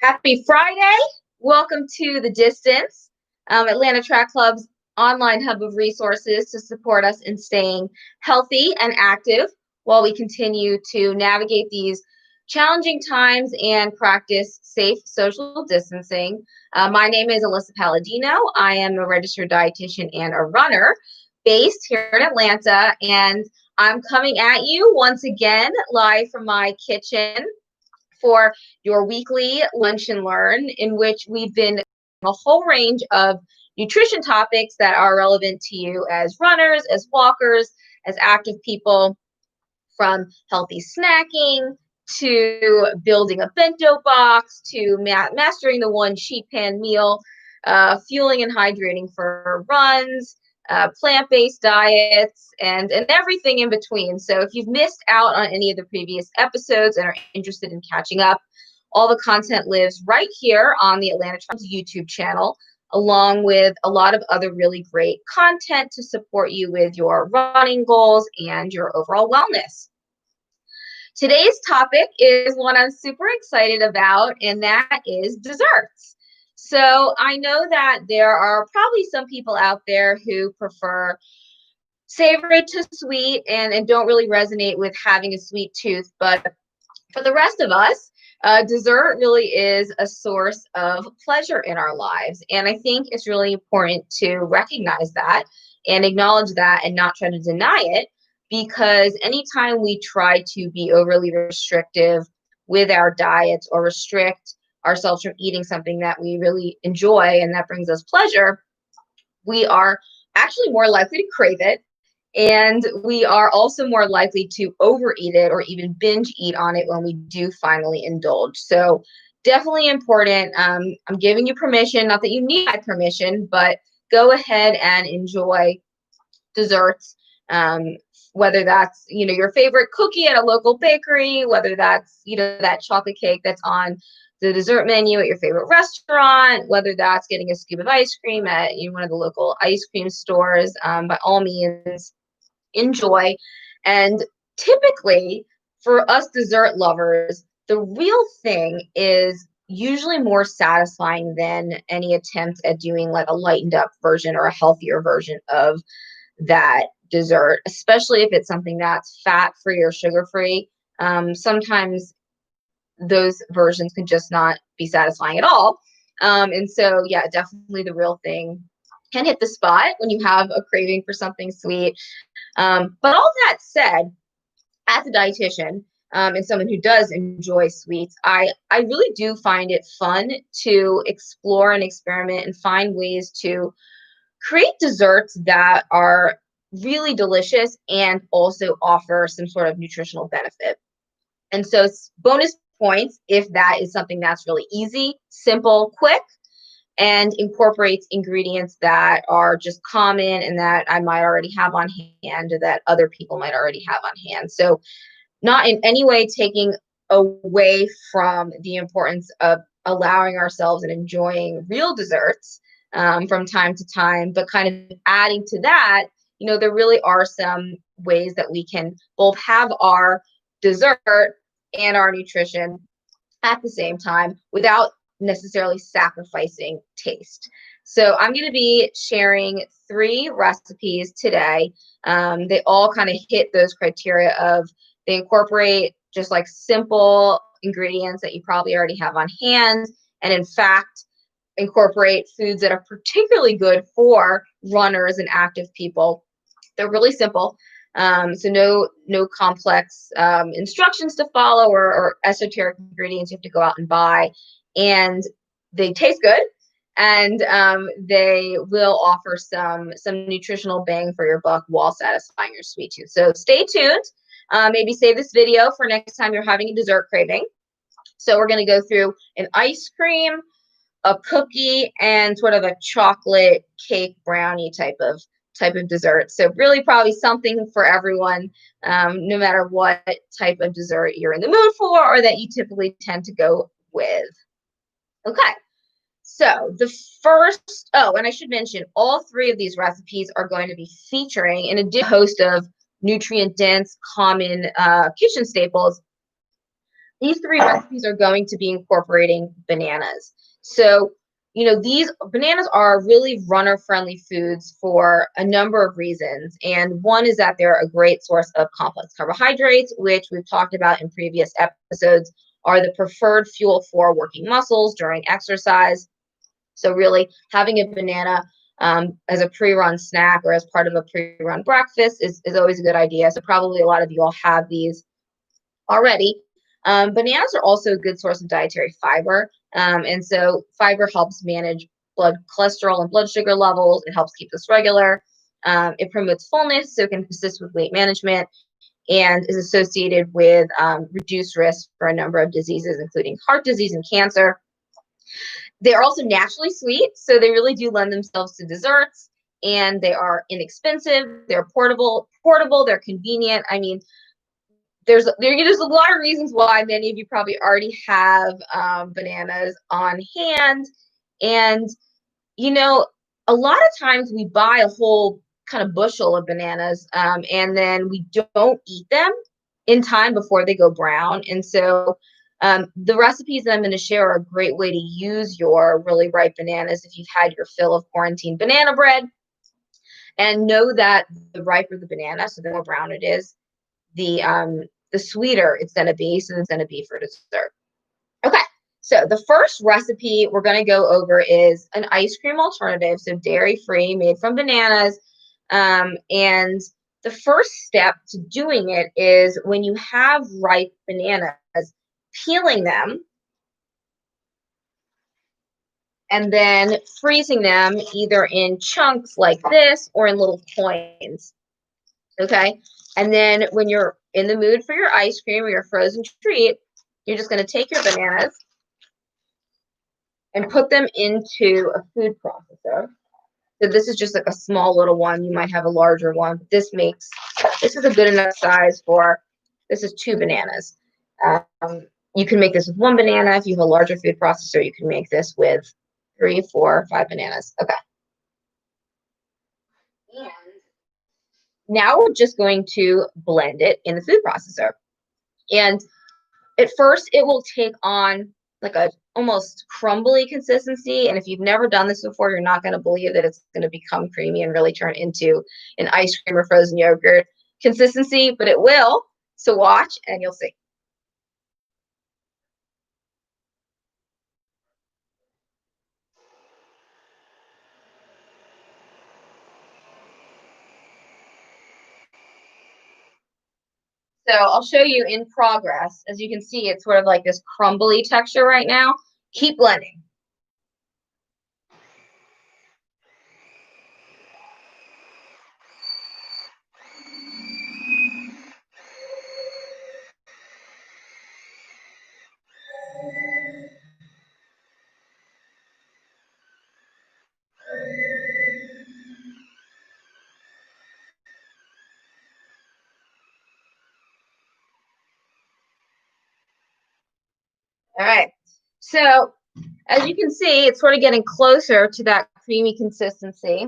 Happy Friday. Welcome to The Distance, Atlanta Track Club's online hub of resources to support us in staying healthy and active while we continue to navigate these challenging times and practice safe social distancing. My name is Alissa Palladino. I am a registered dietitian and a runner based here in Atlanta, and I'm coming at you once again live from my kitchen for your weekly Lunch and Learn, in which we've been a whole range of nutrition topics that are relevant to you as runners, as walkers, as active people, from healthy snacking to building a bento box to mastering the one sheet pan meal, fueling and hydrating for runs, plant-based diets, and everything in between. So if you've missed out on any of the previous episodes and are interested in catching up, all the content lives right here on the Atlanta Times YouTube channel, along with a lot of other really great content to support you with your running goals and your overall wellness. Today's topic is one I'm super excited about, and that is desserts. So I know that there are probably some people out there who prefer savory to sweet and don't really resonate with having a sweet tooth, but for the rest of us, dessert really is a source of pleasure in our lives. And I think it's really important to recognize that and acknowledge that and not try to deny it, because anytime we try to be overly restrictive with our diets or restrict ourselves from eating something that we really enjoy and that brings us pleasure, we are actually more likely to crave it. And we are also more likely to overeat it or even binge eat on it when we do finally indulge. So definitely important. I'm giving you permission, not that you need my permission, but go ahead and enjoy desserts. Whether that's, your favorite cookie at a local bakery, whether that's, that chocolate cake that's on the dessert menu at your favorite restaurant, whether that's getting a scoop of ice cream at one of the local ice cream stores, by all means, enjoy. And typically for us dessert lovers, the real thing is usually more satisfying than any attempt at doing like a lightened up version or a healthier version of that dessert, especially if it's something that's fat free or sugar free. Sometimes those versions can just not be satisfying at all. And so, yeah, definitely the real thing can hit the spot when you have a craving for something sweet. But all that said, as a dietitian and someone who does enjoy sweets, I really do find it fun to explore and experiment and find ways to create desserts that are really delicious and also offer some sort of nutritional benefit. And so bonus points if that is something that's really easy, simple, quick, and incorporates ingredients that are just common and that I might already have on hand or that other people might already have on hand. So not in any way taking away from the importance of allowing ourselves and enjoying real desserts from time to time, but kind of adding to that, there really are some ways that we can both have our dessert and our nutrition at the same time without necessarily sacrificing taste. So I'm going to be sharing 3 recipes today. They all kind of hit those criteria of they incorporate just like simple ingredients that you probably already have on hand, and in fact incorporate foods that are particularly good for runners and active people. They're really simple. So no complex instructions to follow or esoteric ingredients you have to go out and buy. And they taste good, and they will offer some nutritional bang for your buck while satisfying your sweet tooth. So stay tuned. Maybe save this video for next time you're having a dessert craving. So we're going to go through an ice cream, a cookie, and sort of a chocolate cake brownie type of dessert. So really probably something for everyone, no matter what type of dessert you're in the mood for or that you typically tend to go with. Okay, so the first, and I should mention, all 3 of these recipes are going to be featuring, in addition to a host of nutrient-dense, common kitchen staples, these 3 recipes are going to be incorporating bananas. So, these bananas are really runner-friendly foods for a number of reasons. And one is that they're a great source of complex carbohydrates, which we've talked about in previous episodes, are the preferred fuel for working muscles during exercise. So really having a banana as a pre-run snack or as part of a pre-run breakfast is always a good idea. So probably a lot of you all have these already. Bananas are also a good source of dietary fiber. And so fiber helps manage blood cholesterol and blood sugar levels. It helps keep this regular. It promotes fullness, so it can assist with weight management, and is associated with reduced risk for a number of diseases, including heart disease and cancer. They are also naturally sweet, so they really do lend themselves to desserts, and they are inexpensive. They're portable. They're convenient. I mean, there's a lot of reasons why many of you probably already have bananas on hand. And, a lot of times we buy a whole kind of bushel of bananas and then we don't eat them in time before they go brown. And so the recipes that I'm going to share are a great way to use your really ripe bananas if you've had your fill of quarantine banana bread. And know that the riper the banana, so the more brown it is, the sweeter it's going to be, so it's going to be for dessert. Okay, so the first recipe we're going to go over is an ice cream alternative, so dairy-free, made from bananas. And the first step to doing it is when you have ripe bananas, peeling them and then freezing them either in chunks like this or in little coins. Okay, and then when you're in the mood for your ice cream or your frozen treat, you're just going to take your bananas and put them into a food processor. So this is just like a small little one. You might have a larger one. This is a good enough size this is 2 bananas. You can make this with 1 banana. If you have a larger food processor, you can make this with 3, 4, 5 bananas. Okay. And now we're just going to blend it in the food processor. And at first it will take on like a almost crumbly consistency. And if you've never done this before, you're not going to believe that it's going to become creamy and really turn into an ice cream or frozen yogurt consistency, but it will. So watch and you'll see. So I'll show you in progress. As you can see, it's sort of like this crumbly texture right now. Keep blending. All right. So as you can see, it's sort of getting closer to that creamy consistency.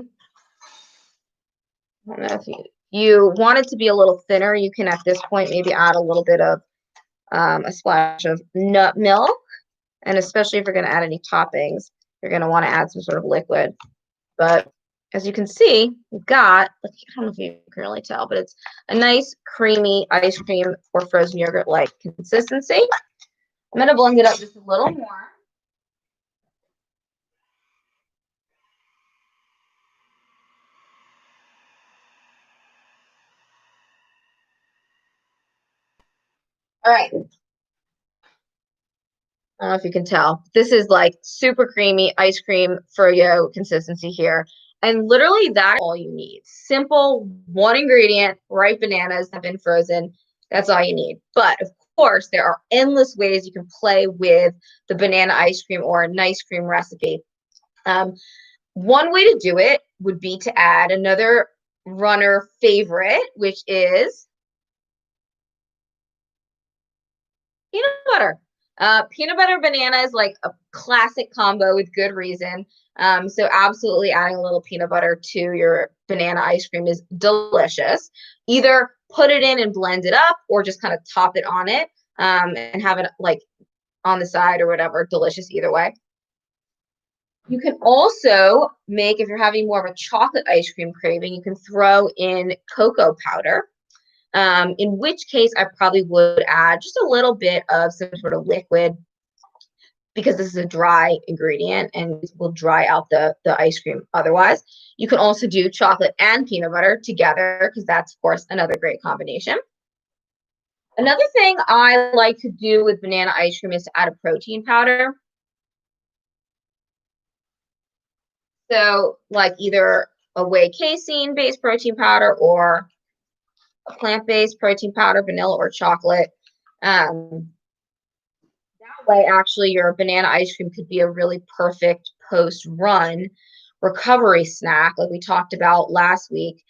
I don't know if you want it to be a little thinner, you can at this point maybe add a little bit of a splash of nut milk. And especially if you're going to add any toppings, you're going to want to add some sort of liquid. But as you can see, we've got, I don't know if you can really tell, but it's a nice creamy ice cream or frozen yogurt-like consistency. I'm going to blend it up just a little more. All right. I don't know if you can tell. This is like super creamy ice cream froyo consistency here. And literally that's all you need. Simple, 1 ingredient, ripe bananas have been frozen. That's all you need. But of course, there are endless ways you can play with the banana ice cream or a nice cream recipe. One way to do it would be to add another runner favorite, which is peanut butter. Peanut butter banana is like a classic combo with good reason. So absolutely adding a little peanut butter to your banana ice cream is delicious. Either put it in and blend it up or just kind of top it on it. and have it like on the side or whatever. Delicious either way. You can also make, if you're having more of a chocolate ice cream craving, you can throw in cocoa powder. In which case I probably would add just a little bit of some sort of liquid, because this is a dry ingredient and it will dry out the ice cream otherwise. You can also do chocolate and peanut butter together, because that's, of course, another great combination. Another thing I like to do with banana ice cream is to add a protein powder. So like either a whey casein-based protein powder or a plant-based protein powder, vanilla or chocolate. That way, actually, your banana ice cream could be a really perfect post-run recovery snack, like we talked about last week.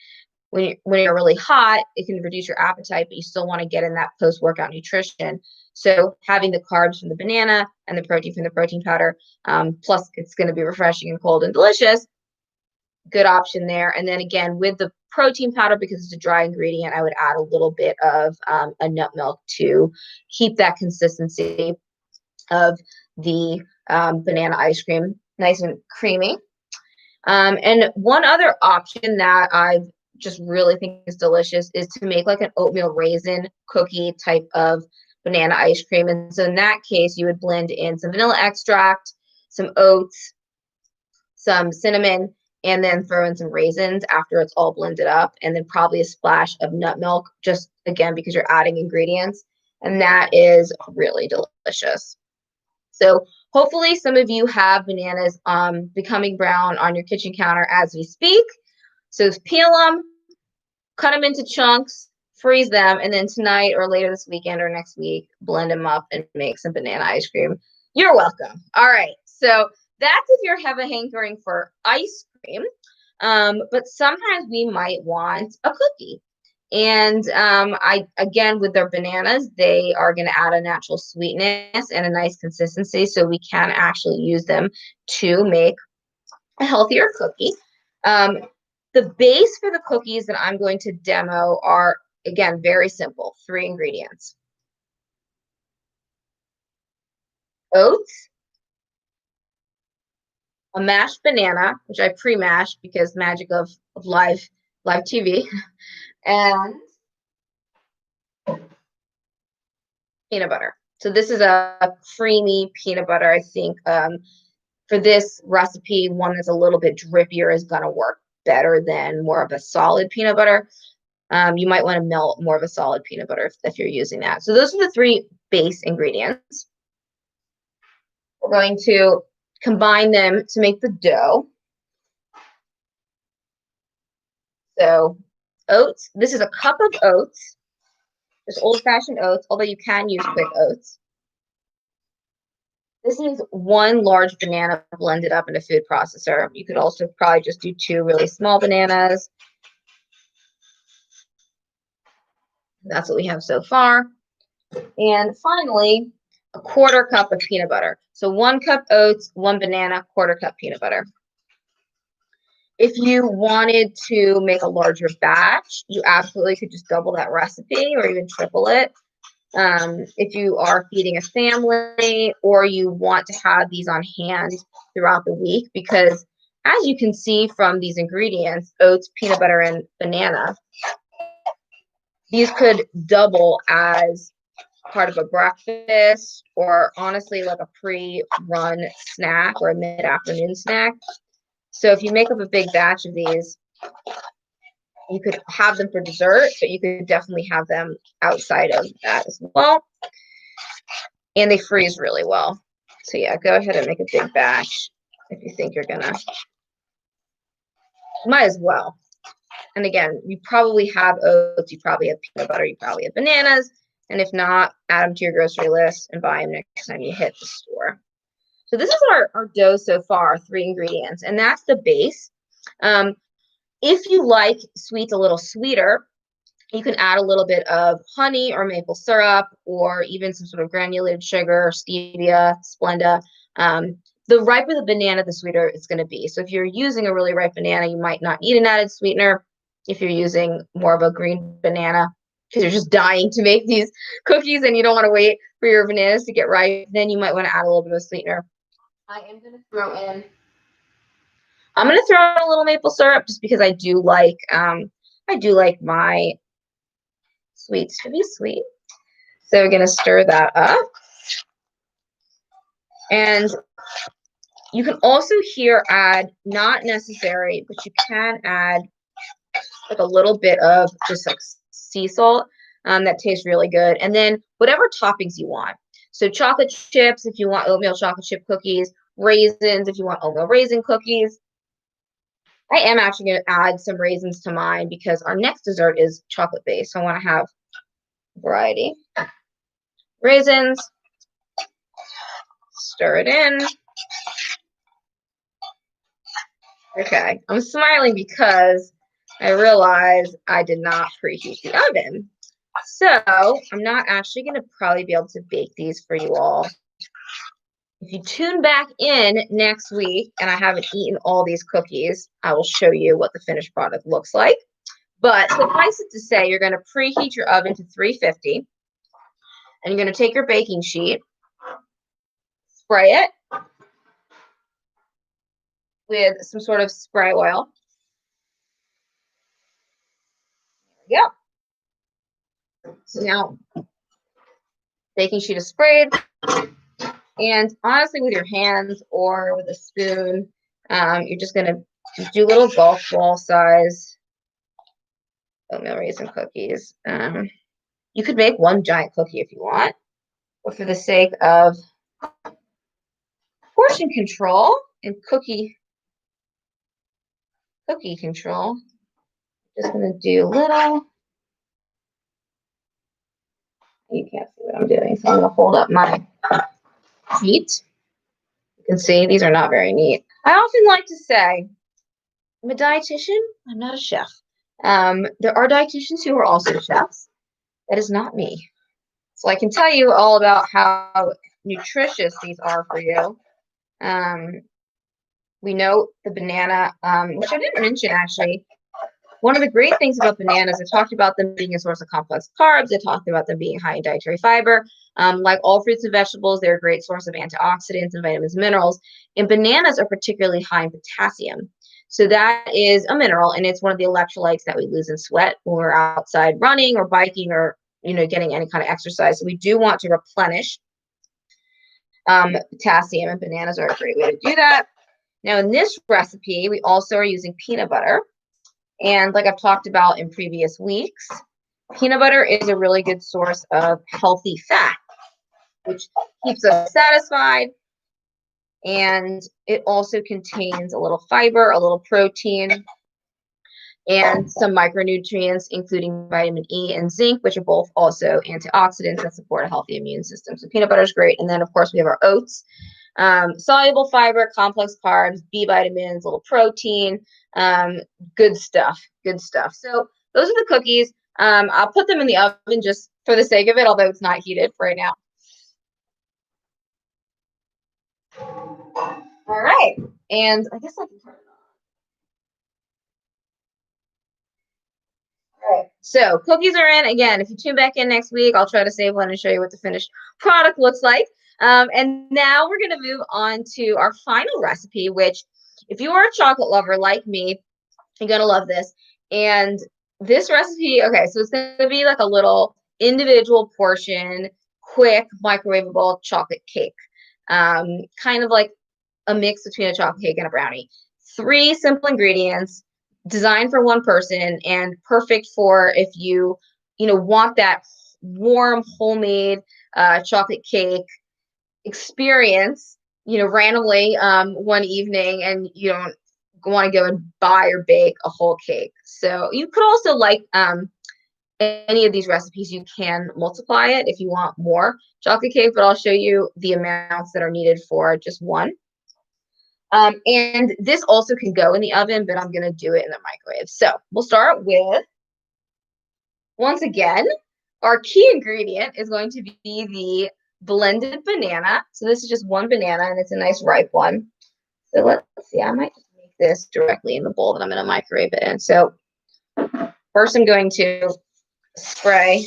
When you're really hot, it can reduce your appetite, but you still want to get in that post-workout nutrition. So having the carbs from the banana and the protein from the protein powder, plus it's going to be refreshing and cold and delicious, good option there. And then again, with the protein powder, because it's a dry ingredient, I would add a little bit of a nut milk to keep that consistency of the banana ice cream nice and creamy. And one other option that I've just really think is delicious is to make like an oatmeal raisin cookie type of banana ice cream. And so in that case, you would blend in some vanilla extract, some oats, some cinnamon, and then throw in some raisins after it's all blended up, and then probably a splash of nut milk, just again, because you're adding ingredients. And that is really delicious. So hopefully some of you have bananas becoming brown on your kitchen counter as we speak. So peel them, cut them into chunks, freeze them, and then tonight or later this weekend or next week, blend them up and make some banana ice cream. You're welcome. All right. So that's if you're hankering for ice cream. But sometimes we might want a cookie. And again, with their bananas, they are going to add a natural sweetness and a nice consistency. So we can actually use them to make a healthier cookie. The base for the cookies that I'm going to demo are, again, very simple. 3 ingredients. Oats, a mashed banana, which I pre-mashed because magic of live TV, and peanut butter. So this is a creamy peanut butter. I think for this recipe, one that's a little bit drippier is going to work better than more of a solid peanut butter. You might want to melt more of a solid peanut butter if you're using that. So those are the 3 base ingredients. We're going to combine them to make the dough. So oats, this is a cup of oats, just old-fashioned oats, although you can use quick oats. This is 1 large banana blended up in a food processor. You could also probably just do 2 really small bananas. That's what we have so far. And finally, a 1/4 cup of peanut butter. So 1 cup oats, 1 banana, 1/4 cup peanut butter. If you wanted to make a larger batch, you absolutely could just double that recipe or even triple it. If you are feeding a family or you want to have these on hand throughout the week, because as you can see from these ingredients, oats, peanut butter, and banana, these could double as part of a breakfast or honestly like a pre-run snack or a mid-afternoon snack. So if you make up a big batch of these, you could have them for dessert, but you could definitely have them outside of that as well. And they freeze really well. So yeah, go ahead and make a big batch if you think you're gonna. Might as well. And again, you probably have oats, you probably have peanut butter, you probably have bananas. And if not, add them to your grocery list and buy them next time you hit the store. So this is our dough so far, 3 ingredients, and that's the base. If you like sweets a little sweeter, you can add a little bit of honey or maple syrup or even some sort of granulated sugar, stevia, Splenda. The riper the banana, the sweeter it's going to be. So if you're using a really ripe banana, you might not need an added sweetener. If you're using more of a green banana, because you're just dying to make these cookies and you don't want to wait for your bananas to get ripe, then you might want to add a little bit of sweetener. I'm going to throw in a little maple syrup just because I do like my sweets to be sweet. So we're going to stir that up. And you can also here add, not necessary, but you can add like a little bit of just like sea salt. That tastes really good. And then whatever toppings you want. So chocolate chips if you want oatmeal chocolate chip cookies, raisins if you want oatmeal raisin cookies. I am actually going to add some raisins to mine because our next dessert is chocolate based. So I want to have variety. Raisins. Stir it in. Okay, I'm smiling because I realize I did not preheat the oven. So I'm not actually going to probably be able to bake these for you all. If you tune back in next week and I haven't eaten all these cookies, I will show you what the finished product looks like. But suffice it to say, you're going to preheat your oven to 350. And you're going to take your baking sheet, spray it with some sort of spray oil. There we go. So now, baking sheet is sprayed. And honestly, with your hands or with a spoon, you're just going to do little golf ball size oatmeal raisin cookies. You could make one giant cookie if you want, but for the sake of portion control and cookie control, I'm just going to do little. You can't see what I'm doing, so I'm going to hold up my sheet. You can see these are not very neat. I often like to say, I'm a dietitian, I'm not a chef. There are dietitians who are also chefs. That is not me. So I can tell you all about how nutritious these are for you. We know the banana, which I didn't mention actually. One of the great things about bananas, I talked about them being a source of complex carbs. I talked about them being high in dietary fiber. Like all fruits and vegetables, they're a great source of antioxidants and vitamins and minerals. And bananas are particularly high in potassium. So that is a mineral, and it's one of the electrolytes that we lose in sweat when we're outside running or biking or getting any kind of exercise. So we do want to replenish potassium, and bananas are a great way to do that. Now in this recipe, we also are using peanut butter. And like I've talked about in previous weeks, peanut butter is a really good source of healthy fat, which keeps us satisfied. And it also contains a little fiber, a little protein, and some micronutrients, including vitamin E and zinc, which are both also antioxidants that support a healthy immune system. So peanut butter is great. And then, of course, we have our oats. Soluble fiber, complex carbs, B vitamins, a little protein, good stuff. So those are the cookies. I'll put them in the oven just for the sake of it, although it's not heated right now. All right, and I guess I can turn it on. All right, so cookies are in. Again, if you tune back in next week, I'll try to save one and show you what the finished product looks like. And now we're going to move on to our final recipe, which if you are a chocolate lover like me, you're going to love this. And this recipe, okay, so it's going to be like a little individual portion, quick microwavable chocolate cake. Kind of like a mix between a chocolate cake and a brownie. 3 simple ingredients, designed for one person and perfect for if you want that warm homemade chocolate cake experience, randomly one evening, and you don't want to go and buy or bake a whole cake. So you could also, like any of these recipes, you can multiply it if you want more chocolate cake, but I'll show you the amounts that are needed for just one. And this also can go in the oven, but I'm going to do it in the microwave. So we'll start with, once again, our key ingredient is going to be the blended banana. So this is just one banana, and it's a nice ripe one. So let's see, I might just make this directly in the bowl that I'm going to microwave it in. So first I'm going to spray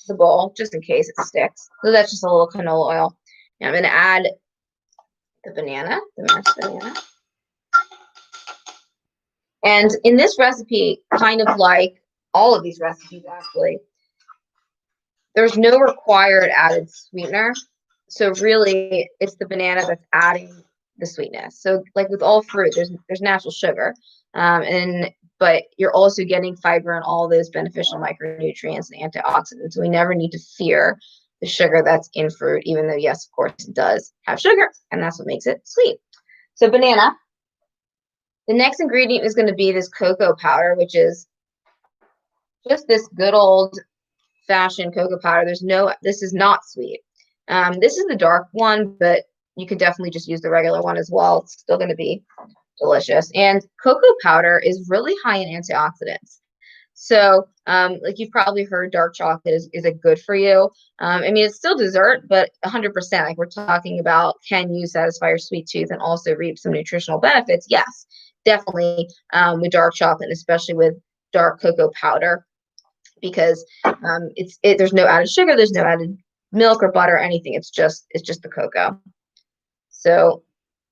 the bowl just in case it sticks. So that's just a little canola oil. Now I'm going to add the banana, the mashed banana. And in this recipe, kind of like all of these recipes actually, there's no required added sweetener. So really, it's the banana that's adding the sweetness. So like with all fruit, there's natural sugar, but you're also getting fiber and all those beneficial micronutrients and antioxidants. So we never need to fear the sugar that's in fruit, even though yes, of course, it does have sugar, and that's what makes it sweet. So banana. The next ingredient is going to be this cocoa powder, which is just this good old fashioned cocoa powder. This is not sweet. This is the dark one, but you could definitely just use the regular one as well. It's still going to be delicious. And cocoa powder is really high in antioxidants. So, like you've probably heard, dark chocolate is a good for you. I mean, it's still dessert, but 100%, like we're talking about, can you satisfy your sweet tooth and also reap some nutritional benefits? Yes, definitely with dark chocolate, and especially with dark cocoa powder, because there's no added sugar, there's no added milk or butter or anything. It's just the cocoa.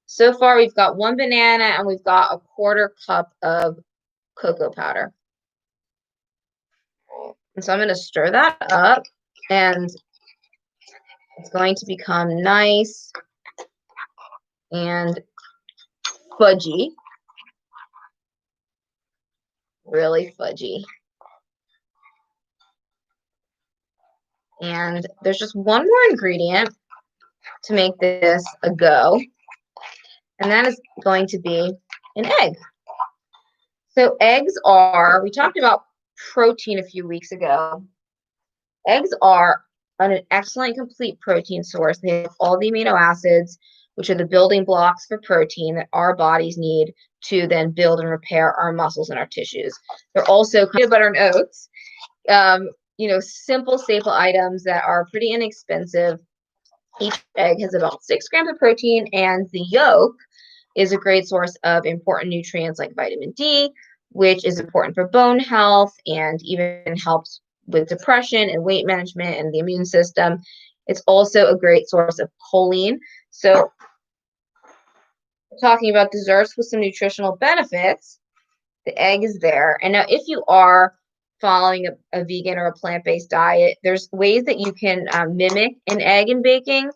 So far we've got 1 banana and we've got a 1/4 cup of cocoa powder. And so I'm going to stir that up, and it's going to become nice and fudgy, really fudgy. And there's just one more ingredient to make this a go, and that is going to be an egg. So eggs we talked about protein a few weeks ago. Eggs are an excellent complete protein source. They have all the amino acids, which are the building blocks for protein that our bodies need to then build and repair our muscles and our tissues. They're also peanut butter and oats, simple staple items that are pretty inexpensive. Each egg has about 6 grams of protein, and the yolk is a great source of important nutrients like vitamin D, which is important for bone health and even helps with depression and weight management and the immune system. It's also a great source of choline. So talking about desserts with some nutritional benefits, the egg is there. And now if you are following a vegan or a plant-based diet, there's ways that you can mimic an egg in baking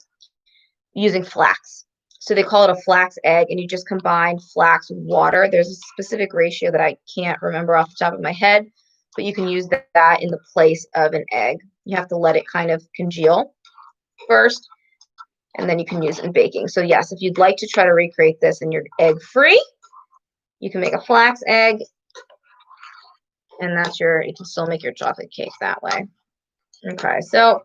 using flax. So they call it a flax egg, and you just combine flax with water. There's a specific ratio that I can't remember off the top of my head, but you can use that in the place of an egg. You have to let it kind of congeal first, and then you can use it in baking. So yes, if you'd like to try to recreate this and you're egg-free, you can make a flax egg, and you can still make your chocolate cake that way. Okay, so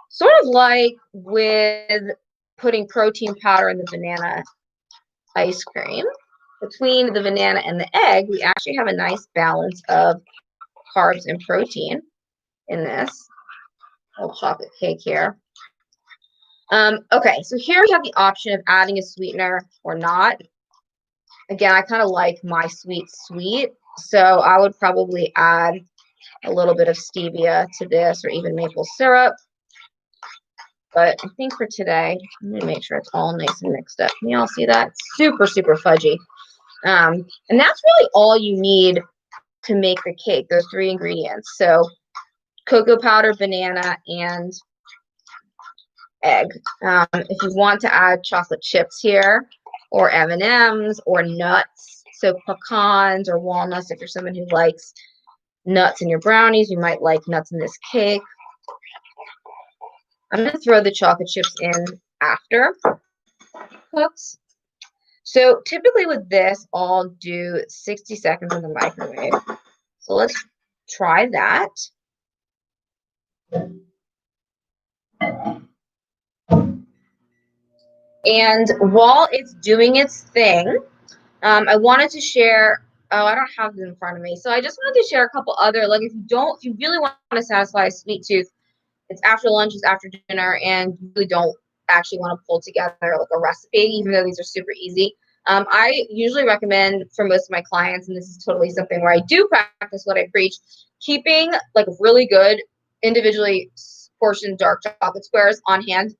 sort of like with putting protein powder in the banana ice cream, between the banana and the egg, we actually have a nice balance of carbs and protein in this little chocolate cake here. Okay, so here we have the option of adding a sweetener or not. Again, I kind of like my sweet, so I would probably add a little bit of stevia to this, or even maple syrup. But I think for today, I'm going to make sure it's all nice and mixed up. Can you all see that? It's super, super fudgy. And that's really all you need to make the cake, those 3 ingredients. So cocoa powder, banana, and egg. If you want to add chocolate chips here, or M&Ms, or nuts, so pecans or walnuts, if you're someone who likes nuts in your brownies, you might like nuts in this cake. I'm going to throw the chocolate chips in after it cooks. So typically with this, I'll do 60 seconds in the microwave. So let's try that. And while it's doing its thing, I wanted to share, I don't have them in front of me. So I just wanted to share a couple other, like if you really want to satisfy a sweet tooth, it's after lunch, it's after dinner, and you really don't actually want to pull together like a recipe, even though these are super easy. I usually recommend for most of my clients, and this is totally something where I do practice what I preach, keeping like really good individually portioned dark chocolate squares on hand.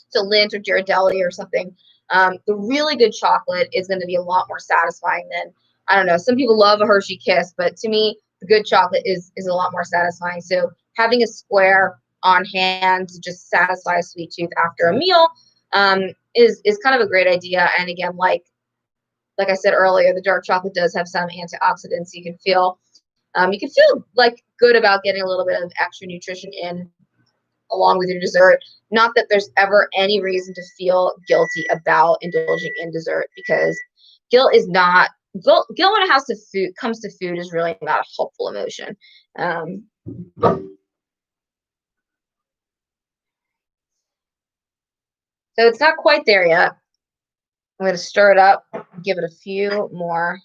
So Lindt or Ghirardelli or something. The really good chocolate is going to be a lot more satisfying than, I don't know, some people love a Hershey Kiss, but to me, the good chocolate is a lot more satisfying. So having a square on hand to just satisfy a sweet tooth after a meal is kind of a great idea. And again, like I said earlier, the dark chocolate does have some antioxidants. You can feel like good about getting a little bit of extra nutrition in along with your dessert. Not that there's ever any reason to feel guilty about indulging in dessert, because guilt is not guilt when it comes to food is really not a helpful emotion. So it's not quite there yet. I'm going to stir it up, give it a few more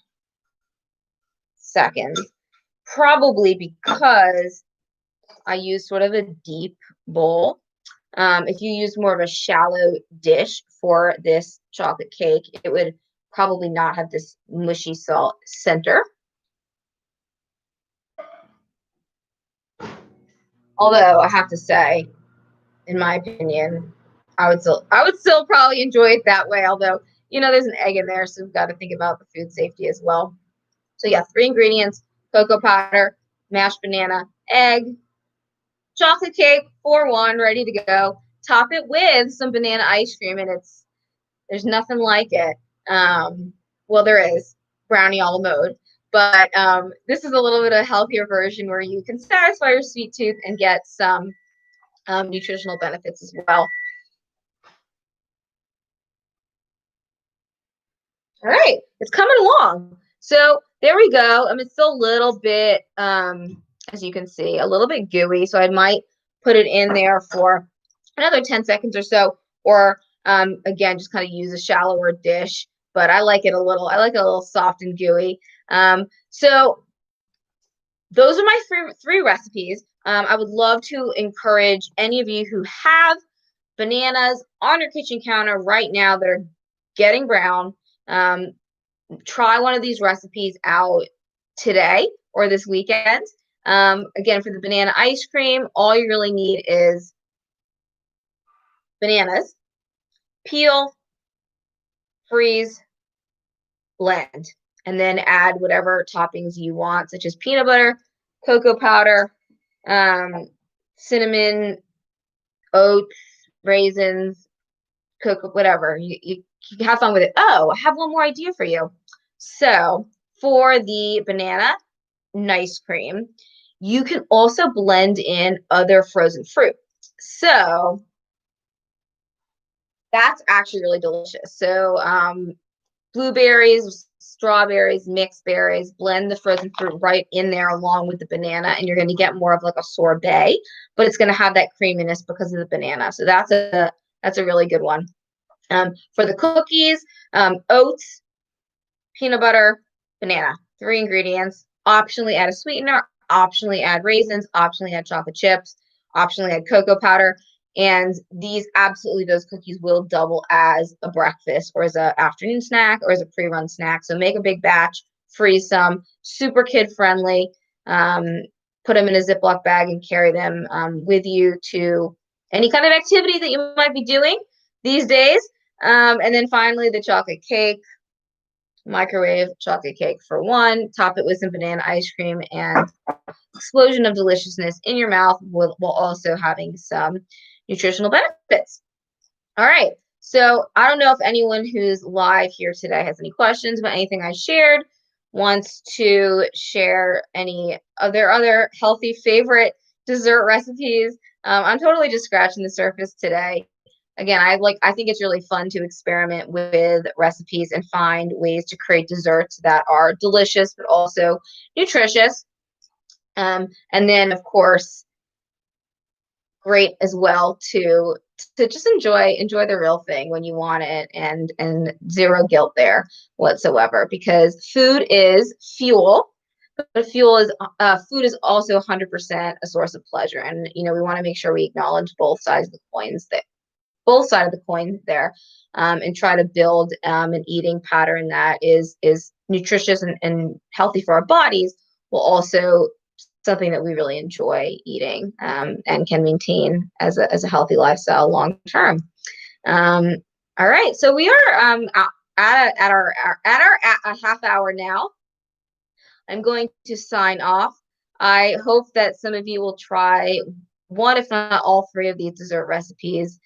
seconds, probably because I use sort of a deep bowl. If you use more of a shallow dish for this chocolate cake, it would probably not have this mushy salt center. Although I have to say, in my opinion, I would still probably enjoy it that way. Although, there's an egg in there, so we've got to think about the food safety as well. So yeah, 3 ingredients: cocoa powder, mashed banana, egg, chocolate cake, 4-1, ready to go. Top it with some banana ice cream, and there's nothing like it. Well, there is brownie a la mode, but this is a little bit of a healthier version where you can satisfy your sweet tooth and get some nutritional benefits as well. All right, it's coming along. So there we go. It's still a little bit, as you can see, a little bit gooey. So I might put it in there for another 10 seconds or so, or again, just kind of use a shallower dish. But I like it a little soft and gooey. So those are my three recipes. I would love to encourage any of you who have bananas on your kitchen counter right now that are getting brown. Try one of these recipes out today or this weekend. Again, for the banana ice cream, all you really need is bananas, peel, freeze, blend, and then add whatever toppings you want, such as peanut butter, cocoa powder, cinnamon, oats, raisins, cocoa, whatever. You have fun with it. Oh, I have one more idea for you. So for the banana ice cream, you can also blend in other frozen fruit. So that's actually really delicious. So blueberries, strawberries, mixed berries, blend the frozen fruit right in there along with the banana, and you're going to get more of like a sorbet, but it's going to have that creaminess because of the banana. So that's a really good one. For the cookies, oats, peanut butter, banana, 3 ingredients. Optionally add a sweetener, optionally add raisins, optionally add chocolate chips, optionally add cocoa powder. And those cookies will double as a breakfast or as an afternoon snack or as a pre-run snack. So make a big batch, freeze some, super kid friendly. Put them in a Ziploc bag and carry them with you to any kind of activity that you might be doing these days. And then finally, the chocolate cake. Microwave chocolate cake for 1. Top it with some banana ice cream, and explosion of deliciousness in your mouth while also having some nutritional benefits. All right. So I don't know if anyone who's live here today has any questions about anything I shared, wants to share any of their other healthy favorite dessert recipes. I'm totally just scratching the surface today. Again, I think it's really fun to experiment with recipes and find ways to create desserts that are delicious but also nutritious. And then, of course, great as well to just enjoy the real thing when you want it, and zero guilt there whatsoever, because food is fuel. But food is also 100% a source of pleasure, and we want to make sure we acknowledge both sides of the coins there. both sides of the coin there, and try to build an eating pattern that is nutritious and healthy for our bodies, while also something that we really enjoy eating, and can maintain as a healthy lifestyle long term. All right, so we are at our a half hour now. I'm going to sign off. I hope that some of you will try one, if not all three of these dessert recipes,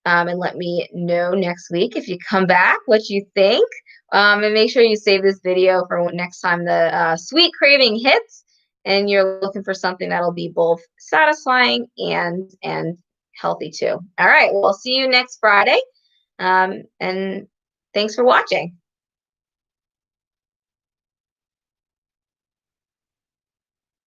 and let me know next week if you come back what you think. And make sure you save this video for next time the sweet craving hits and you're looking for something that'll be both satisfying and healthy too. All right, well, I'll see you next Friday. And thanks for watching.